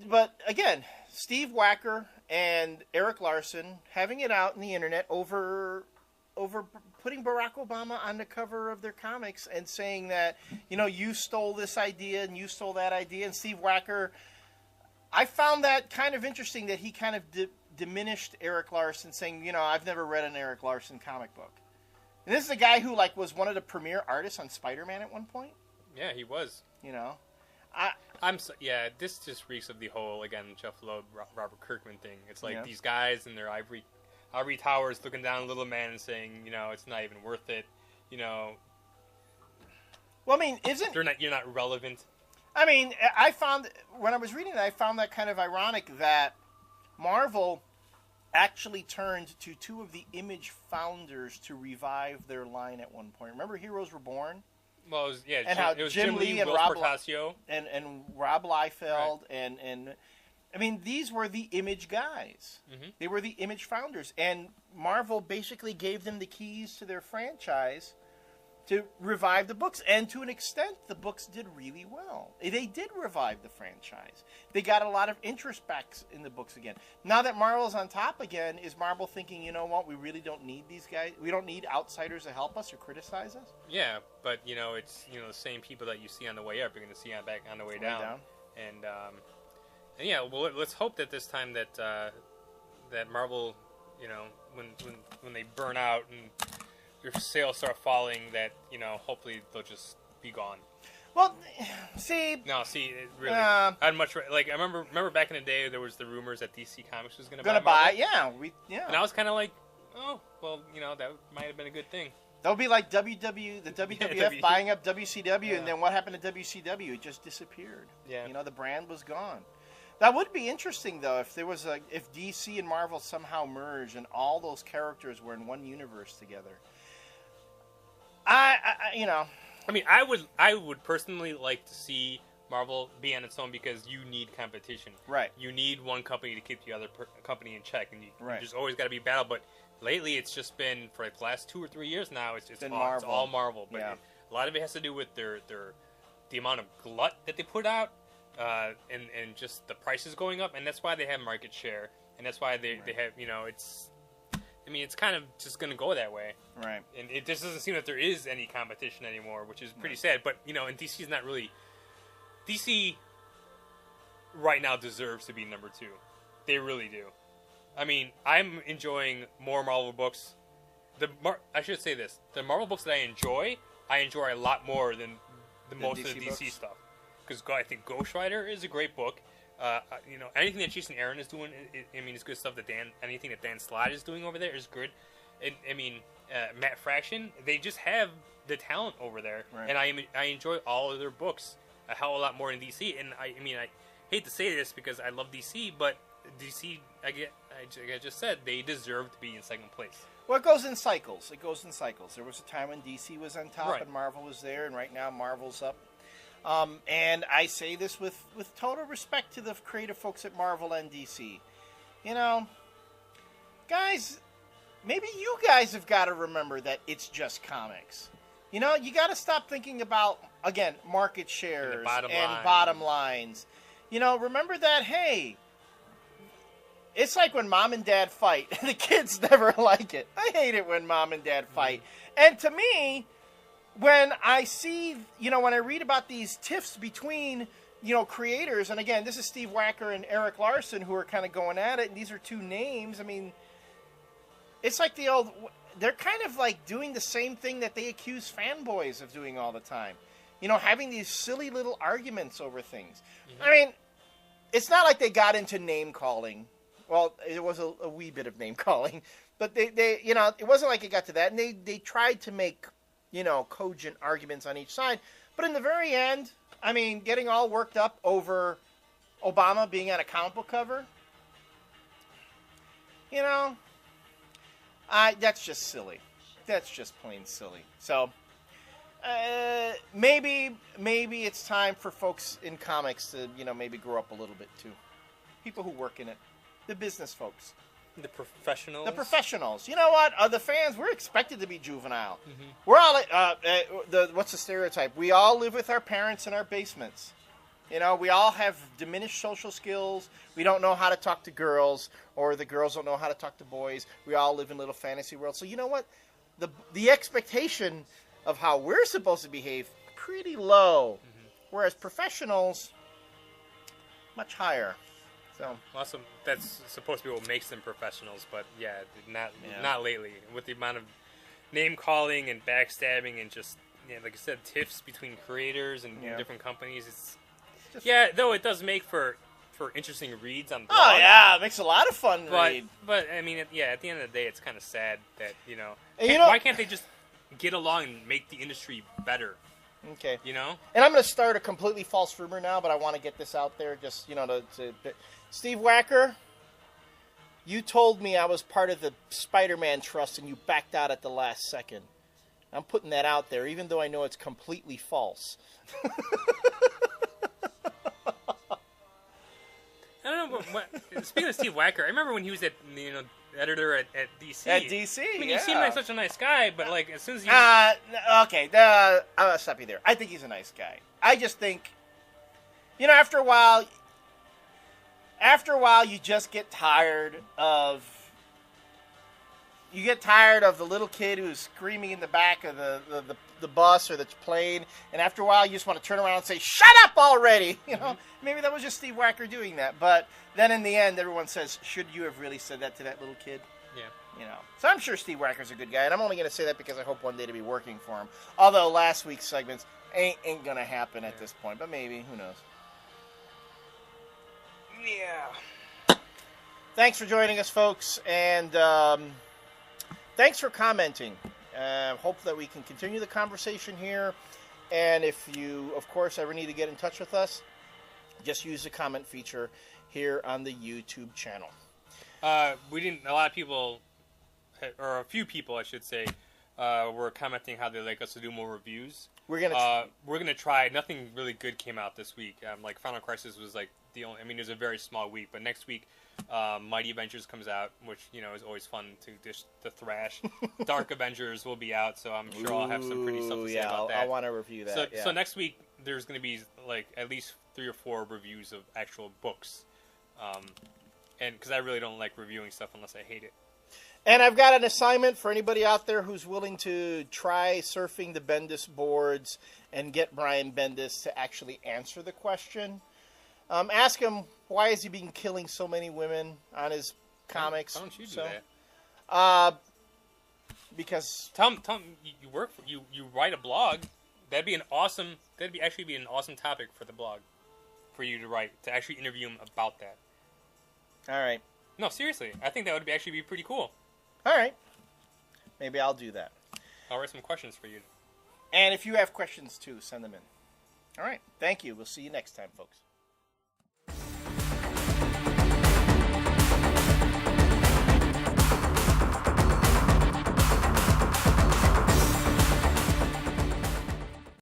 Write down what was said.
But again, Steve Wacker and Eric Larson having it out in the internet over putting Barack Obama on the cover of their comics and saying that, you stole this idea and you stole that idea. And Steve Wacker, I found that kind of interesting that he kind of diminished Eric Larson, saying, I've never read an Eric Larson comic book. And this is a guy who was one of the premier artists on Spider-Man at one point. Yeah, he was. This just reeks of the whole, again, Jeff Loeb, Robert Kirkman thing. It's like these guys in their ivory towers looking down a little man and saying, it's not even worth it. Well, I mean, you're not relevant. I mean, I found when I was reading that, I found that kind of ironic that Marvel actually turned to two of the Image founders to revive their line at one point. Remember Heroes Reborn? Well, it was Jim Lee and Rob Liefeld and I mean, these were the Image guys. Mm-hmm. They were the Image founders, and Marvel basically gave them the keys to their franchise to revive the books, and to an extent, the books did really well. They did revive the franchise. They got a lot of interest back in the books again. Now that Marvel's on top again, is Marvel thinking, you know what, we really don't need these guys? We don't need outsiders to help us or criticize us? Yeah, but, it's, the same people that you see on the way up, you're going to see back on the way down. And yeah, well, let's hope that this time that that Marvel, when they burn out and your sales start falling, that hopefully they'll just be gone. Well, it really. I'd much I remember back in the day there was the rumors that DC Comics was going to buy. And I was kind of like, oh, well, that might have been a good thing. That would be like the WWF buying up WCW, and then what happened to WCW? It just disappeared. Yeah. The brand was gone. That would be interesting, though, if there was if DC and Marvel somehow merged and all those characters were in one universe together. I mean, I would personally like to see Marvel be on its own, because you need competition. Right. You need one company to keep the other company in check, and you just always got to be battle. But lately, it's just been for the last 2 or 3 years now. It's all Marvel. But a lot of it has to do with the amount of glut that they put out, and just the prices going up, and that's why they have market share, and that's why they have it's. I mean, it's kind of just going to go that way. Right. And it just doesn't seem that there is any competition anymore, which is pretty sad. But, and DC's not really... DC right now deserves to be number 2. They really do. I mean, I'm enjoying more Marvel books. I should say this. The Marvel books that I enjoy a lot more than most of the DC stuff. Because I think Ghost Rider is a great book. Anything that Jason Aaron is doing, it's good stuff. Anything that Dan Slott is doing over there is good. And Matt Fraction, they just have the talent over there, right. And I enjoy all of their books a hell of a lot more than DC. And I hate to say this because I love DC, but DC, like I just said, they deserve to be in second place. Well, it goes in cycles. There was a time when DC was on top, and Marvel was there, and right now Marvel's up. And I say this with total respect to the creative folks at Marvel and DC. Guys, maybe you guys have got to remember that it's just comics. You got to stop thinking about, again, market shares and bottom lines. Remember that, hey, it's like when mom and dad fight. The kids never like it. I hate it when mom and dad fight. And to me... when I see, when I read about these tiffs between, creators, and again, this is Steve Wacker and Eric Larson who are kind of going at it, and these are two names. I mean, it's like they're kind of like doing the same thing that they accuse fanboys of doing all the time. Having these silly little arguments over things. Mm-hmm. I mean, it's not like they got into name calling. Well, it was a wee bit of name calling, but they it wasn't like it got to that, and they tried to make cogent arguments on each side. But in the very end, getting all worked up over Obama being on a comic book cover, that's just silly. That's just plain silly. So, maybe it's time for folks in comics to, maybe grow up a little bit too. People who work in it. The business folks. The professionals. The professionals. You know what? The fans, we're expected to be juvenile. Mm-hmm. We're all, what's the stereotype? We all live with our parents in our basements. You know, we all have diminished social skills. We don't know how to talk to girls, or the girls don't know how to talk to boys. We all live in little fantasy worlds. So you know what? The expectation of how we're supposed to behave, pretty low. Mm-hmm. Whereas professionals, much higher. So awesome. That's supposed to be what makes them professionals, but not lately. With the amount of name calling and backstabbing and just like I said, tiffs between creators and different companies. It's just, though it does make for interesting reads on blogs. Oh yeah, it makes a lot of fun read. But I mean, at the end of the day, it's kind of sad that why can't they just get along and make the industry better? Okay. You know? And I'm going to start a completely false rumor now, but I want to get this out there just, to Steve Wacker, you told me I was part of the Spider-Man trust and you backed out at the last second. I'm putting that out there, even though I know it's completely false. I don't know, but speaking of Steve Wacker, I remember when he was editor at DC. At DC, I mean, he seemed like such a nice guy, but like as soon as he okay, I'll stop you there. I think he's a nice guy. I just think, after a while, you just get tired of. You get tired of the little kid who's screaming in the back of the bus or the plane, and after a while, you just want to turn around and say, "Shut up already!" Maybe that was just Steve Wacker doing that, but then in the end, everyone says, "Should you have really said that to that little kid?" Yeah. So I'm sure Steve Wacker's a good guy, and I'm only going to say that because I hope one day to be working for him. Although last week's segments ain't going to happen at this point, but maybe, who knows? Yeah. Thanks for joining us, folks, and thanks for commenting. Hope that we can continue the conversation here, and if you, of course, ever need to get in touch with us, just use the comment feature here on the YouTube channel. A lot of people, or a few people, I should say, were commenting how they'd like us to do more reviews. We're gonna try. Nothing really good came out this week. Like Final Crisis was like the only. I mean, it was a very small week, but next week, Mighty Avengers comes out, which is always fun to thrash. Dark Avengers will be out, so I'm sure I'll have some pretty stuff to say about that. I want to review that. So next week there's going to be like at least 3 or 4 reviews of actual books. And because I really don't like reviewing stuff unless I hate it. And I've got an assignment for anybody out there who's willing to try surfing the Bendis boards and get Brian Bendis to actually answer the question. Ask him, why is he been killing so many women on his comics? Why don't you do that? Because tell him you work for, you write a blog. That'd be an awesome topic for the blog for you to write, to actually interview him about that. All right. No, seriously. I think that would actually be pretty cool. All right. Maybe I'll do that. I'll write some questions for you. And if you have questions, too, send them in. All right. Thank you. We'll see you next time, folks.